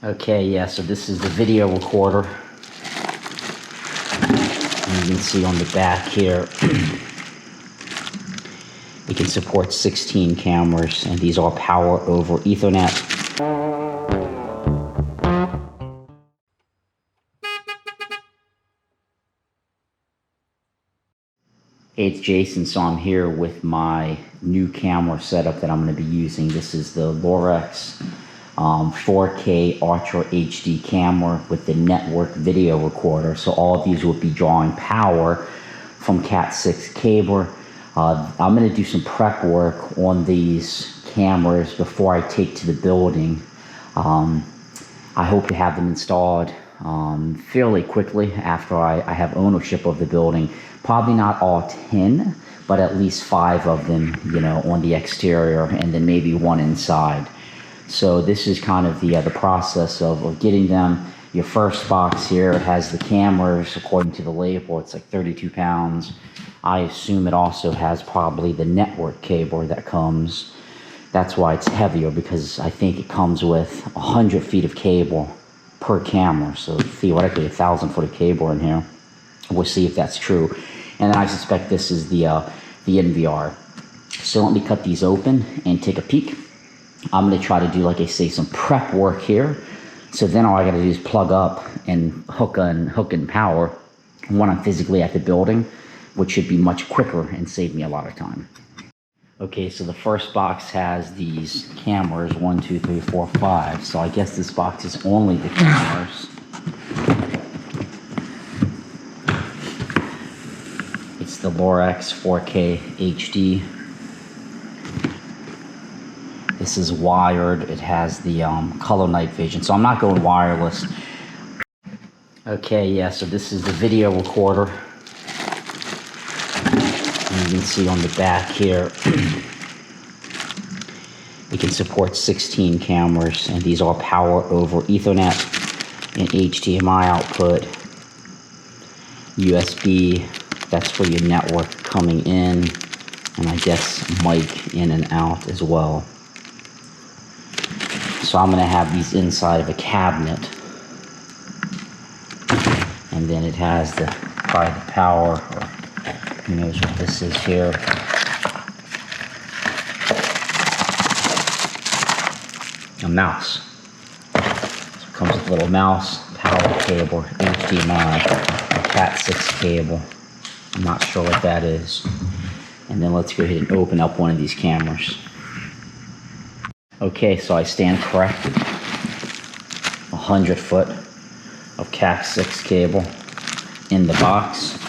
Okay, yeah, so this is the video recorder. And you can see on the back here, it can support 16 cameras, and these are power over Ethernet. Hey, it's Jason, so I'm here with my new camera setup that I'm going to be using. This is the Lorex 4K Ultra HD camera with the network video recorder. So all of these will be drawing power from Cat 6 cable. I'm going to do some prep work on these cameras before I take to the building. I hope to have them installed fairly quickly after I have ownership of the building. Probably not all 10, but at least 5 of them, on the exterior, and then maybe 1 inside. So this is kind of the process of getting them. Your first box here has the cameras. According to the label, it's like 32 pounds. I assume it also has probably the network cable that comes. That's why it's heavier, because I think it comes with 100 feet of cable per camera. So theoretically 1,000 foot of cable in here. We'll see if that's true. And then I suspect this is the NVR. So let me cut these open and take a peek. I'm going to try to do, like I say, some prep work here. So then all I got to do is plug up and hook in power when I'm physically at the building, which should be much quicker and save me a lot of time. Okay, so the first box has these cameras, 1, 2, 3, 4, 5. So I guess this box is only the cameras. It's the Lorex 4K HD. This is wired. It has the color night vision. So I'm not going wireless. Okay, yeah, so this is the video recorder. And you can see on the back here, it can support 16 cameras, and these are power over Ethernet and HDMI output, USB, that's for your network coming in, and I guess mic in and out as well. So I'm going to have these inside of a cabinet, and then it has probably the power, or who knows what this is here. A mouse. So it comes with a little mouse, power cable, HDMI, a Cat 6 cable. I'm not sure what that is. And then let's go ahead and open up one of these cameras. Okay, so I stand corrected. 100 foot of Cat 6 cable in the box.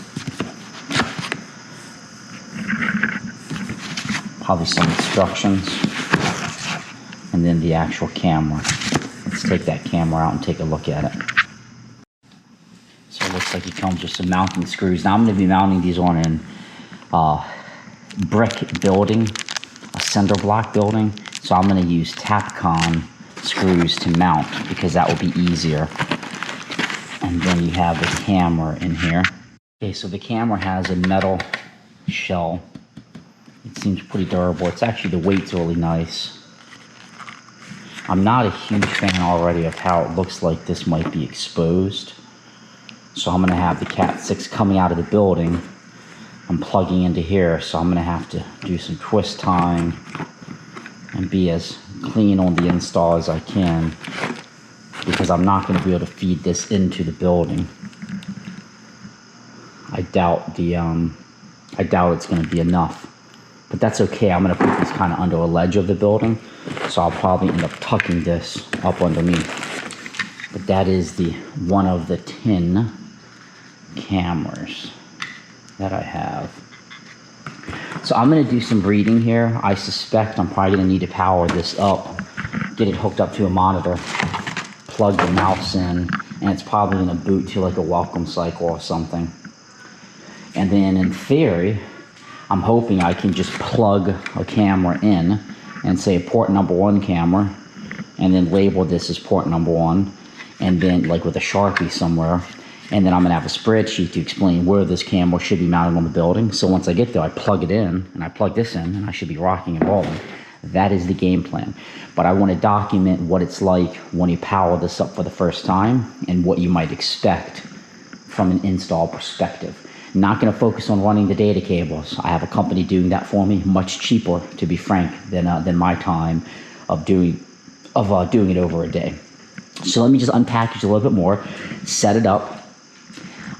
Probably some instructions. And then the actual camera. Let's take that camera out and take a look at it. So it looks like it comes with some mounting screws. Now I'm going to be mounting these on a brick building, a cinder block building. So I'm going to use Tapcon screws to mount, because that will be easier. And then you have the camera in here. Okay, so the camera has a metal shell. It seems pretty durable. It's actually, the weight's really nice. I'm not a huge fan already of how it looks like this might be exposed. So I'm going to have the Cat 6 coming out of the building. I'm plugging into here, so I'm going to have to do some twist tying and be as clean on the install as I can, because I'm not going to be able to feed this into the building. I doubt it's going to be enough. But that's okay. I'm going to put this kind of under a ledge of the building, so I'll probably end up tucking this up underneath. But that is one of the 10 cameras that I have. So I'm going to do some reading here. I suspect I'm probably going to need to power this up, get it hooked up to a monitor, plug the mouse in, and it's probably going to boot to like a welcome cycle or something. And then in theory, I'm hoping I can just plug a camera in and say port number 1 camera, and then label this as port number 1, and then like with a Sharpie somewhere. And then I'm going to have a spreadsheet to explain where this camera should be mounted on the building. So once I get there, I plug it in, and I plug this in, and I should be rocking and rolling. That is the game plan. But I want to document what it's like when you power this up for the first time and what you might expect from an install perspective. Not going to focus on running the data cables. I have a company doing that for me, much cheaper, to be frank, than my time of doing it over a day. So let me just unpackage a little bit more, set it up.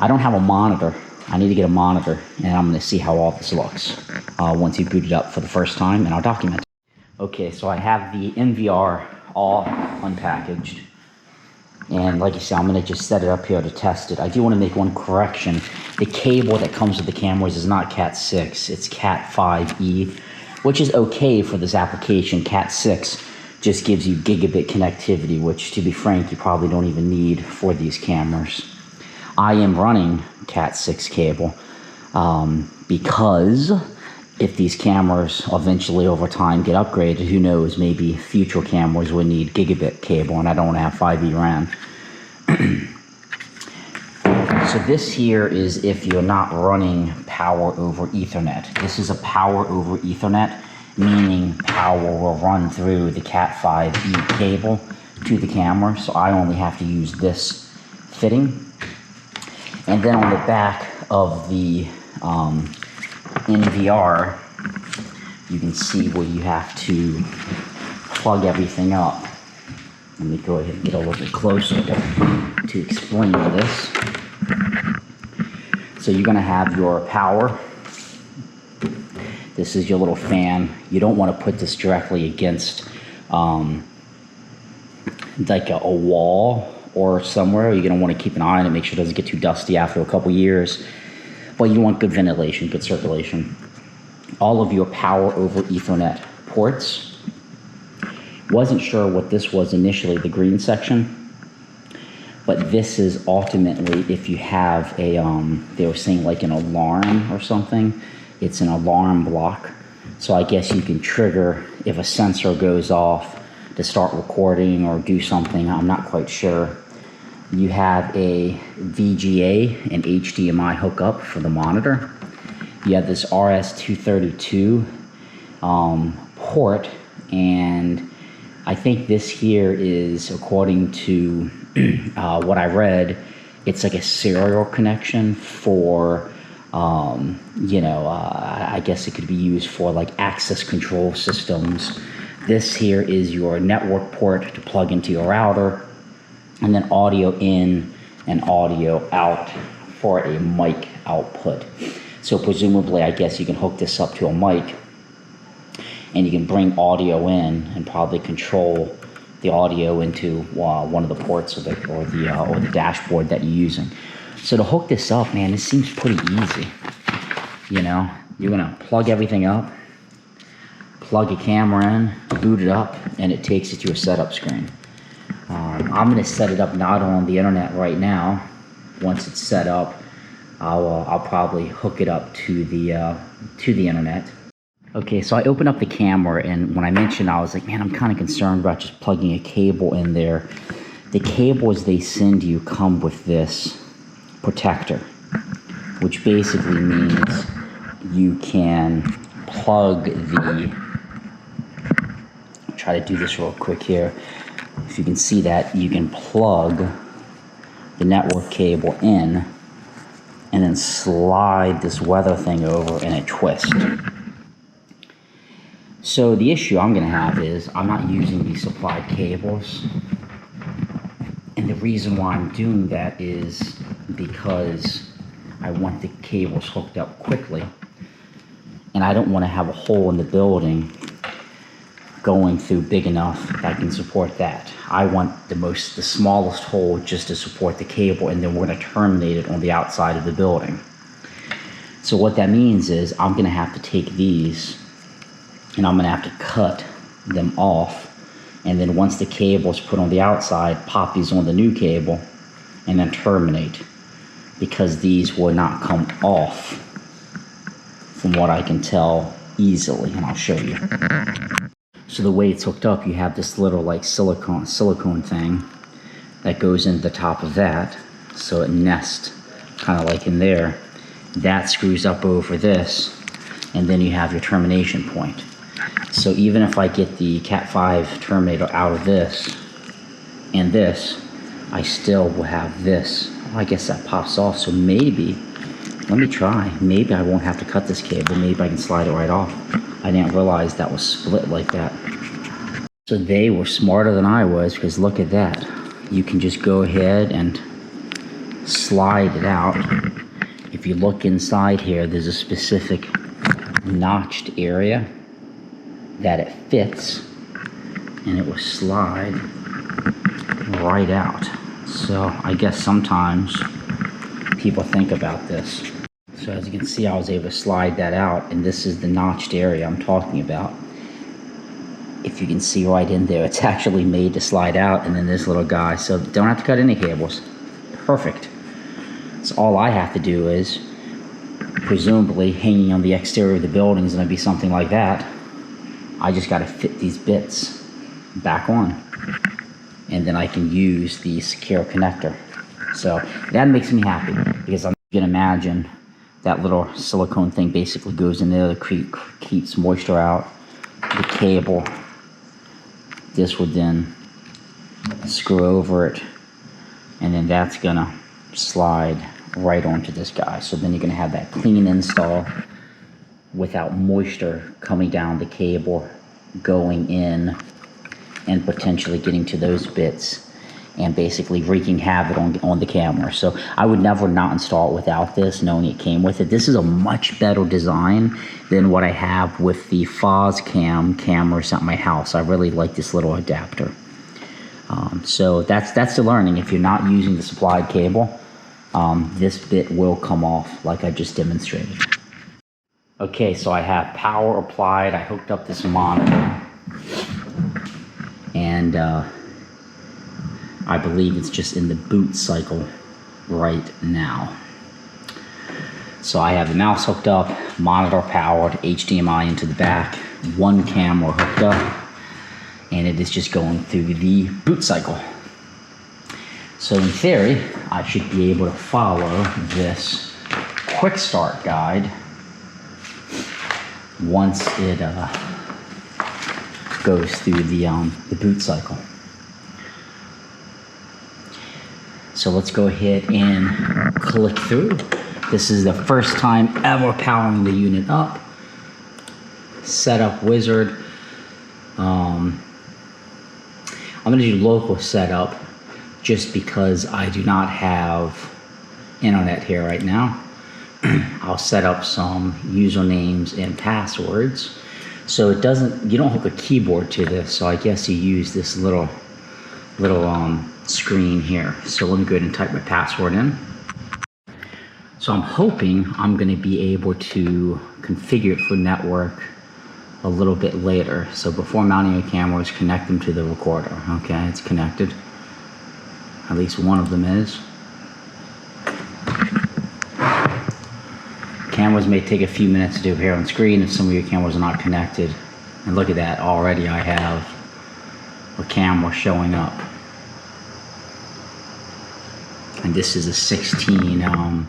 I don't have a monitor. I need to get a monitor, and I'm going to see how all this looks once you boot it up for the first time, and I'll document it. Okay, so I have the NVR all unpackaged. And like I said, I'm going to just set it up here to test it. I do want to make one correction. The cable that comes with the cameras is not Cat 6. It's Cat 5e, which is okay for this application. Cat 6 just gives you gigabit connectivity, which, to be frank, you probably don't even need for these cameras. I am running Cat 6 cable because if these cameras eventually over time get upgraded, who knows, maybe future cameras would need gigabit cable, and I don't want to have 5e RAN. So this here is if you're not running power over Ethernet. This is a power over Ethernet, meaning power will run through the Cat 5e cable to the camera, so I only have to use this fitting. And then on the back of the NVR, you can see where you have to plug everything up. Let me go ahead and get a little bit closer to explain this. So you're going to have your power. This is your little fan. You don't want to put this directly against like a wall or somewhere. You're going to want to keep an eye on it, make sure it doesn't get too dusty after a couple years. But you want good ventilation, good circulation. All of your power over Ethernet ports. Wasn't sure what this was initially, the green section. But this is ultimately if you have a, they were saying like an alarm or something. It's an alarm block. So I guess you can trigger if a sensor goes off to start recording or do something. I'm not quite sure. You have a VGA and HDMI hookup for the monitor. You have this RS-232 port, and I think this here is, according to what I read, it's like a serial connection for, I guess it could be used for like access control systems. This here is your network port to plug into your router, and then audio in and audio out for a mic output. So presumably, I guess you can hook this up to a mic, and you can bring audio in and probably control the audio into one of the ports or the dashboard that you're using. So to hook this up, man, this seems pretty easy. You know, you're gonna plug everything up, plug a camera in, boot it up, and it takes you to a setup screen. I'm gonna set it up not on the internet right now. Once it's set up, I'll probably hook it up to the internet. Okay, so I opened up the camera, and when I mentioned, I was like, man, I'm kind of concerned about just plugging a cable in there. The cables they send you come with this protector, which basically means you can plug the, I'll try to do this real quick here. If you can see that, you can plug the network cable in and then slide this weather thing over and it twists. So the issue I'm going to have is I'm not using these supplied cables. And the reason why I'm doing that is because I want the cables hooked up quickly. And I don't want to have a hole in the building going through big enough that I can support that. I want the smallest hole just to support the cable, and then we're going to terminate it on the outside of the building. So what that means is I'm going to have to take these and I'm going to have to cut them off, and then once the cable is put on the outside, pop these on the new cable and then terminate, because these will not come off from what I can tell easily, and I'll show you. So the way it's hooked up, you have this little like silicone thing that goes into the top of that, so it nests kind of like in there. That screws up over this, and then you have your termination point. So even if I get the Cat 5 terminator out of this and this, I still will have this. Well, I guess that pops off, so maybe, let me try. Maybe I won't have to cut this cable. Maybe I can slide it right off. I didn't realize that was split like that. So they were smarter than I was, because look at that. You can just go ahead and slide it out. If you look inside here, there's a specific notched area that it fits, and it will slide right out. So I guess sometimes people think about this. So as you can see, I was able to slide that out, and this is the notched area I'm talking about. If you can see right in there, it's actually made to slide out, and then this little guy, so don't have to cut any cables. Perfect. So all I have to do is, presumably hanging on the exterior of the building is going to be something like that. I just got to fit these bits back on, and then I can use the secure connector. So that makes me happy, because I'm going to imagine that little silicone thing basically goes in there to keeps moisture out. The cable, this would then screw over it, and then that's gonna slide right onto this guy. So then you're gonna have that clean install without moisture coming down the cable, going in, and potentially getting to those bits and basically wreaking havoc on the camera. So I would never not install it without this, knowing it came with it. This is a much better design than what I have with the Foscam cameras at my house. I really like this little adapter. So that's the learning. If you're not using the supplied cable, this bit will come off like I just demonstrated. Okay, so I have power applied. I hooked up this monitor, and I believe it's just in the boot cycle right now. So I have the mouse hooked up, monitor powered, HDMI into the back, one camera hooked up, and it is just going through the boot cycle. So in theory, I should be able to follow this quick start guide once it goes through the boot cycle. So let's go ahead and click through. This is the first time ever powering the unit up. Setup wizard. I'm gonna do local setup just because I do not have internet here right now. I'll set up some usernames and passwords. So it doesn't, you don't hook a keyboard to this, so I guess you use this little screen here. So let me go ahead and type my password in. So I'm hoping I'm going to be able to configure it for network a little bit later. So before mounting your cameras, connect them to the recorder. Okay, it's connected. At least one of them is. Cameras may take a few minutes to do here on screen if some of your cameras are not connected. And look at that, already I have a camera showing up. And this is a 16 channel,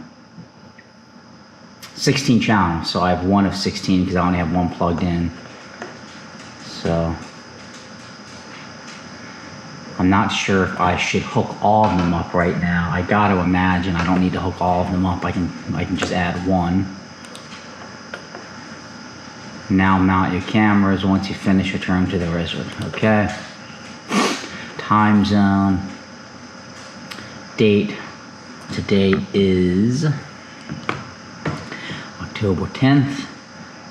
so I have one of 16 because I only have one plugged in. So I'm not sure if I should hook all of them up right now. I got to imagine I don't need to hook all of them up. I can just add one. Now mount your cameras. Once you finish, return to the wizard. Okay. Time zone. Date. Today is October 10th,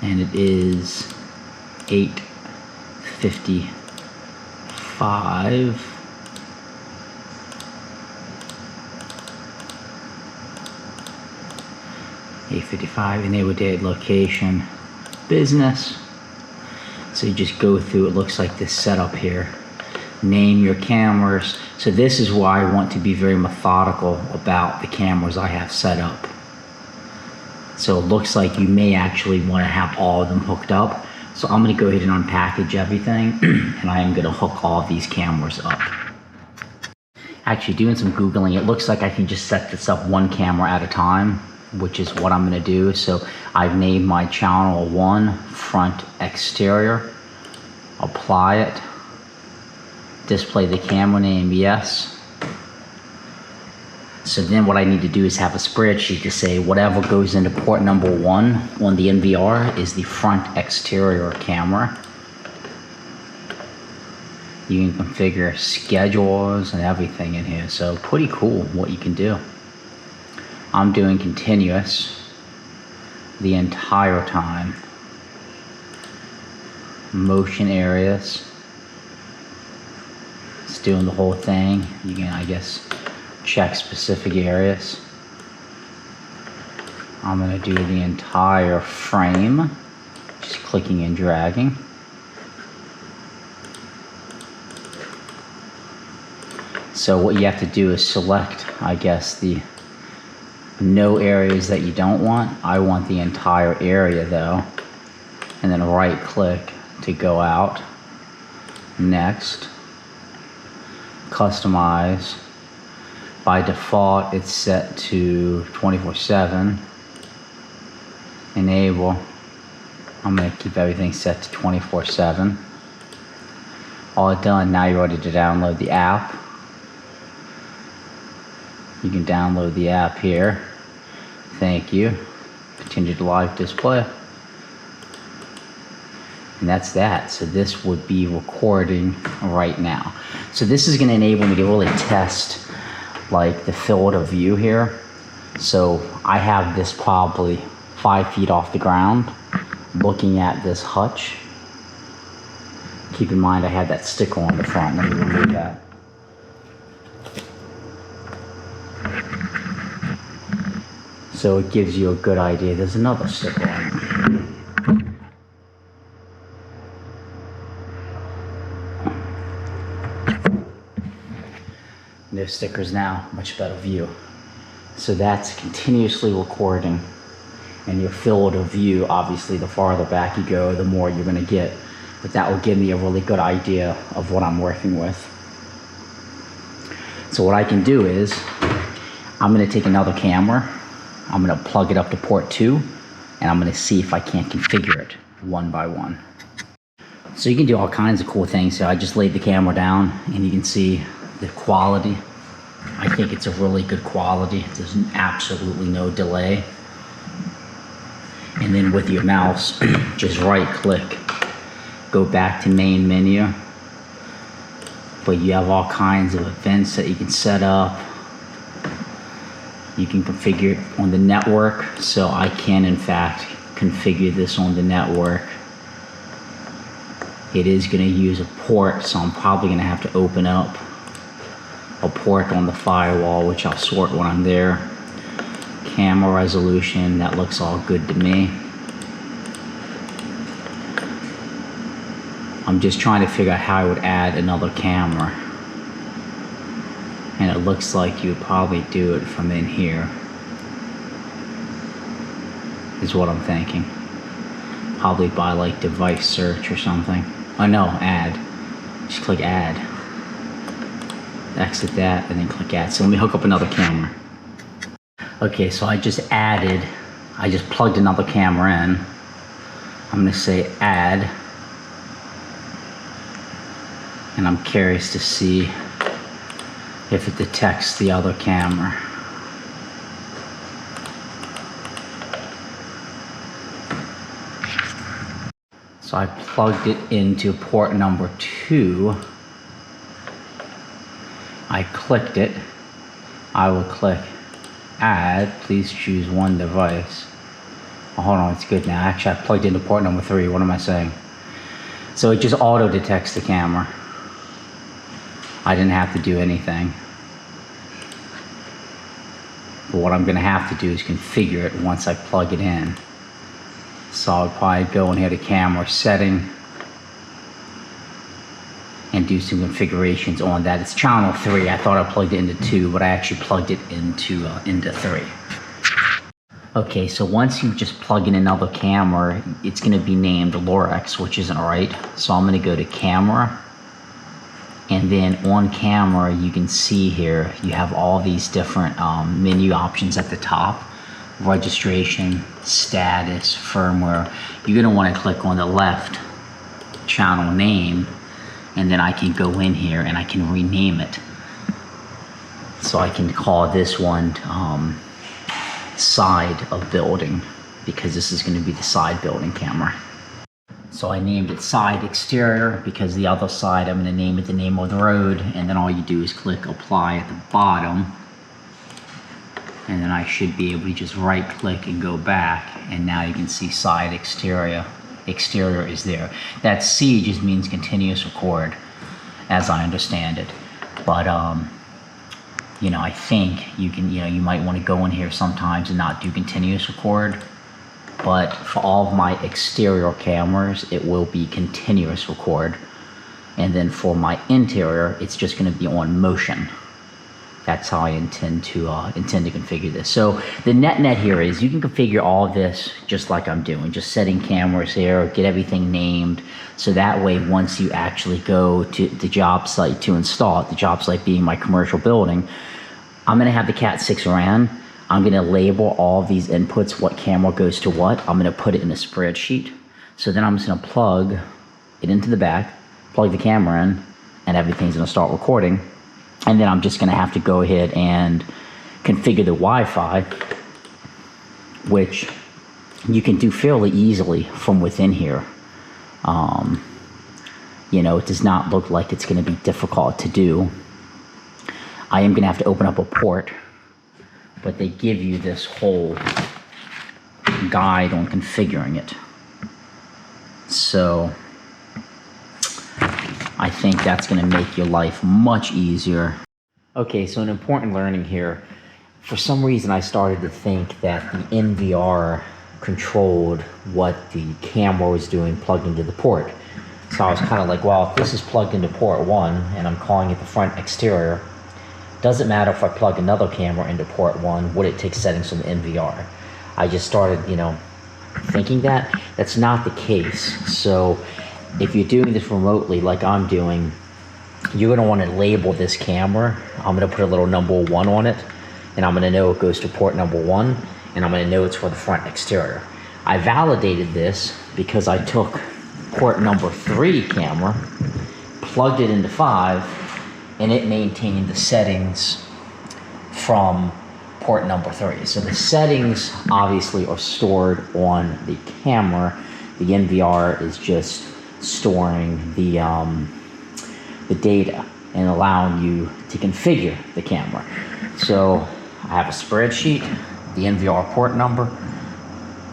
and it is 8:55. Enable date, location, business. So you just go through, it looks like this setup here. Name your cameras. So this is why I want to be very methodical about the cameras I have set up. So it looks like you may actually want to have all of them hooked up. So I'm going to go ahead and unpackage everything, and I am going to hook all of these cameras up. Actually, doing some Googling, it looks like I can just set this up one camera at a time, which is what I'm going to do. So I've named my channel 1 front exterior. apply it, display the camera name, yes. So then what I need to do is have a spreadsheet to say whatever goes into port number 1 on the NVR is the front exterior camera. You can configure schedules and everything in here. So pretty cool what you can do. I'm doing continuous the entire time. Motion areas. It's doing the whole thing. You can, I guess, check specific areas. I'm going to do the entire frame, just clicking and dragging. So what you have to do is select, I guess, the no areas that you don't want. I want the entire area though. And then right click to go out. Next. Customize. By default, it's set to 24/7. Enable. I'm going to keep everything set to 24/7. All done. Now you're ready to download the app. You can download the app here. Thank you. Continue to live display. And that's that. So this would be recording right now. So this is going to enable me to really test like the field of view here. So I have this probably 5 feet off the ground looking at this hutch. Keep in mind I had that sticker on the front. Let me remove that. So it gives you a good idea. There's another sticker on it. No stickers now, much better view. So that's continuously recording. And your field of view, obviously the farther back you go, the more you're gonna get. But that will give me a really good idea of what I'm working with. So what I can do is, I'm gonna take another camera, I'm gonna plug it up to port 2, and I'm gonna see if I can't configure it one by one. So you can do all kinds of cool things. So I just laid the camera down and you can see the quality. I think it's a really good quality. There's absolutely no delay. And then with your mouse, just right click, go back to main menu. But you have all kinds of events that you can set up. You can configure it on the network. So I can in fact configure this on the network. It is going to use a port, so I'm probably going to have to open up a port on the firewall, which I'll sort when I'm there. Camera resolution, that looks all good to me. I'm just trying to figure out how I would add another camera. And it looks like you would probably do it from in here, is what I'm thinking. Probably by like device search or something. Oh no, add. Just click add. Exit that and then click add. So let me hook up another camera. Okay, so I just plugged another camera in. I'm gonna say add. And I'm curious to see if it detects the other camera. So I plugged it into port number 2. I clicked it. I will click add. Please choose one device. Oh, hold on, it's good now. Actually, I plugged into port number 3. What am I saying? So it just auto detects the camera. I didn't have to do anything. But what I'm gonna have to do is configure it once I plug it in. So I'll probably go in here to camera setting and do some configurations on that. It's channel 3. I thought I plugged it into 2, but I actually plugged it into 3. Okay, so once you just plug in another camera, it's gonna be named Lorex, which isn't right. So I'm gonna go to camera. And then on camera, you can see here, you have all these different menu options at the top. Registration, status, firmware. You're gonna wanna click on the left channel name, and then I can go in here and I can rename it. So I can call this one side of building, because this is going to be the side building camera. So I named it side exterior because the other side I'm going to name it the name of the road, and then all you do is click apply at the bottom, and then I should be able to just right click and go back, and now you can see side exterior. Exterior is there. That C just means continuous record, as I understand it. But you know, I think you can, you know, you might want to go in here sometimes and not do continuous record. But for all of my exterior cameras, it will be continuous record. And then for my interior, it's just going to be on motion. That's how I intend to configure this. So the net here is you can configure all of this just like I'm doing, just setting cameras here, get everything named. So that way, once you actually go to the job site to install it, the job site being my commercial building, I'm going to have the Cat 6 RAN. I'm going to label all of these inputs, what camera goes to what. I'm going to put it in a spreadsheet. So then I'm just going to plug it into the back, plug the camera in, and everything's going to start recording. And then I'm just going to have to go ahead and configure the Wi-Fi, which you can do fairly easily from within here. You know, it does not look like it's going to be difficult to do. I am going to have to open up a port, but they give you this whole guide on configuring it. So I think that's going to make your life much easier. Okay, so an important learning here. For some reason, I started to think that the NVR controlled what the camera was doing plugged into the port. So I was kind of like, well, if this is plugged into port 1 and I'm calling it the front exterior, doesn't matter if I plug another camera into port 1, would it take settings from the NVR? I just started, you know, thinking that. That's not the case. So if you're doing this remotely like I'm doing, you're going to want to label this camera. I'm going to put a little number 1 on it, and I'm going to know it goes to port number 1, and I'm going to know it's for the front exterior. I validated this because I took port number 3 camera, plugged it into 5, and it maintained the settings from port number 3. So the settings obviously are stored on the camera. The NVR is just storing the data and allowing you to configure the camera. So I have a spreadsheet, the NVR port number.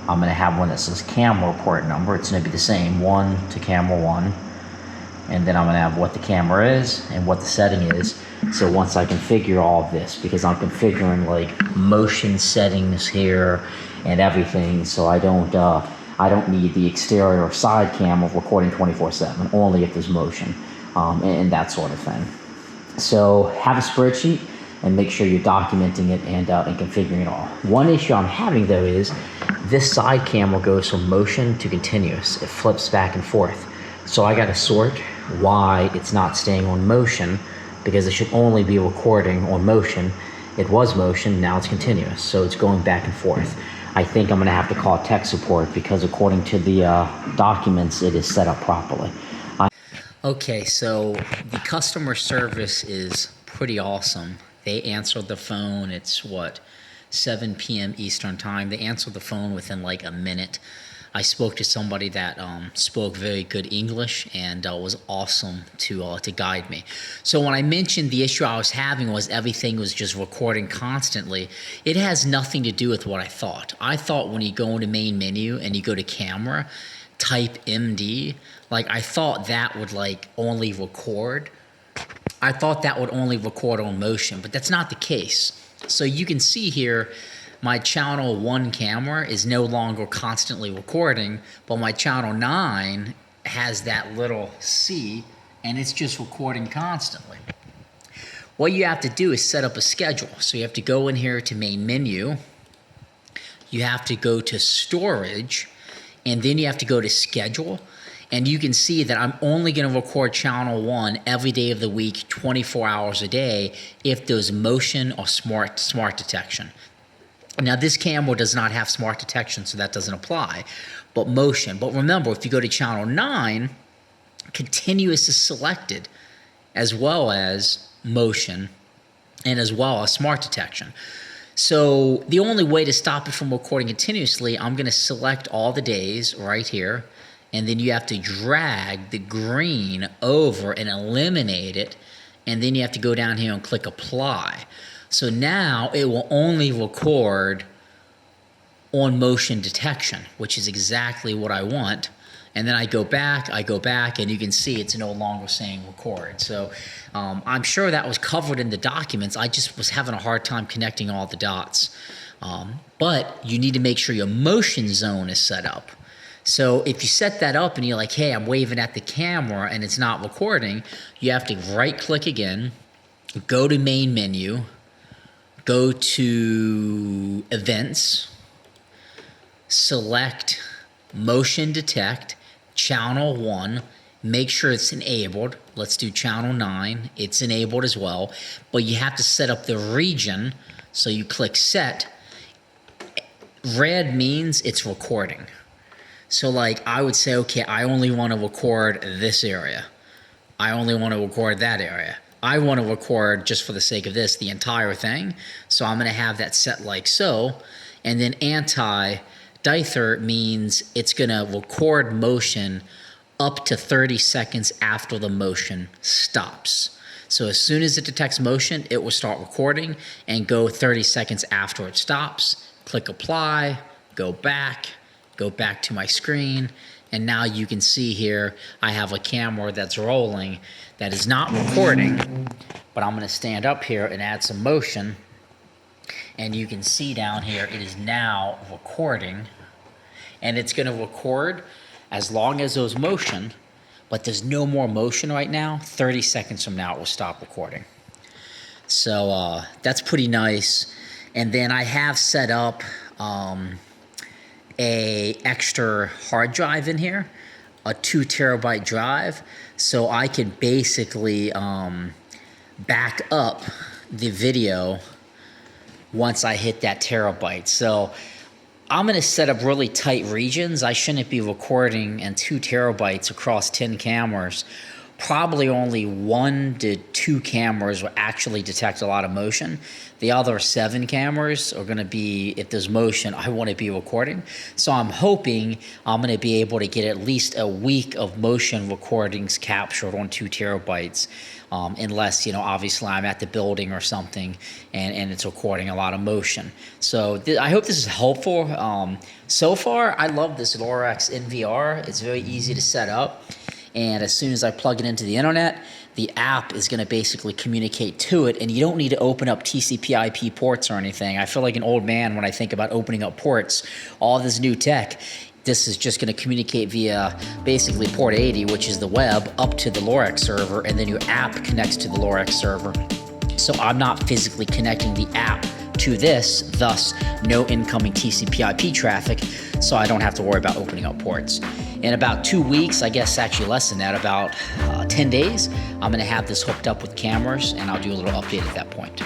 I'm going to have one that says camera port number. It's going to be the same, 1 to camera 1. And then I'm going to have what the camera is and what the setting is. So once I configure all of this, because I'm configuring like motion settings here and everything, so I don't need the exterior or side camera recording 24/7, only if there's motion and that sort of thing. So have a spreadsheet and make sure you're documenting it and configuring it all. One issue I'm having though is this side camera goes from motion to continuous. It flips back and forth. So I got to sort why it's not staying on motion, because it should only be recording on motion. It was motion, now it's continuous, so it's going back and forth. I think I'm going to have to call tech support because according to the documents, it is set up properly. Okay, so the customer service is pretty awesome. They answered the phone. It's what, 7 p.m. Eastern time. They answered the phone within like a minute. I spoke to somebody that spoke very good English and was awesome to guide me. So when I mentioned the issue I was having was everything was just recording constantly, it has nothing to do with what I thought. I thought when you go into main menu and you go to camera, type MD, like I thought that would like only record. I thought that would only record on motion, but that's not the case. So you can see here, my channel 1 camera is no longer constantly recording, but my channel 9 has that little C and it's just recording constantly. What you have to do is set up a schedule. So you have to go in here to main menu, you have to go to storage, and then you have to go to schedule. And you can see that I'm only going to record channel 1 every day of the week, 24 hours a day, if there's motion or smart detection. Now this camera does not have smart detection, so that doesn't apply, but motion. But remember, if you go to channel 9, continuous is selected, as well as motion, and as well as smart detection. So the only way to stop it from recording continuously, I'm going to select all the days right here, and then you have to drag the green over and eliminate it, and then you have to go down here and click apply. So now it will only record on motion detection, which is exactly what I want. And then I go back, and you can see it's no longer saying record. So I'm sure that was covered in the documents. I just was having a hard time connecting all the dots. But you need to make sure your motion zone is set up. So if you set that up and you're like, hey, I'm waving at the camera and it's not recording, you have to right click again, go to main menu, go to events, select motion detect, channel 1, make sure it's enabled. Let's do channel 9. It's enabled as well, but you have to set up the region. So you click set. Red means it's recording. So like I would say, okay, I only want to record this area. I only want to record that area. I want to record, just for the sake of this, the entire thing. So I'm going to have that set like so. And then anti-dither means it's going to record motion up to 30 seconds after the motion stops. So as soon as it detects motion, it will start recording and go 30 seconds after it stops. Click apply, go back to my screen, and now you can see here I have a camera that's rolling that is not recording, but I'm going to stand up here and add some motion, and you can see down here it is now recording, and it's going to record as long as there's motion, but there's no more motion right now. 30 seconds from now it will stop recording. So that's pretty nice. And then I have set up a extra hard drive in here, a 2 terabyte drive, so I can basically back up the video once I hit that terabyte. So I'm going to set up really tight regions. I shouldn't be recording in 2 terabytes across 10 cameras. Probably only 1 to 2 cameras will actually detect a lot of motion. The other 7 cameras are going to be, if there's motion, I want to be recording. So I'm hoping I'm going to be able to get at least a week of motion recordings captured on 2 terabytes. Unless, obviously I'm at the building or something and it's recording a lot of motion. So I hope this is helpful. So far, I love this Lorex NVR. It's very easy to set up. And as soon as I plug it into the internet, the app is going to basically communicate to it, and you don't need to open up TCP/IP ports or anything. I feel like an old man when I think about opening up ports. All this new tech, this is just going to communicate via basically port 80, which is the web, up to the Lorex server, and then your app connects to the Lorex server. So I'm not physically connecting the app to this, thus no incoming TCP/IP traffic, so I don't have to worry about opening up ports. In about 2 weeks, I guess actually less than that, about 10 days, I'm going to have this hooked up with cameras, and I'll do a little update at that point.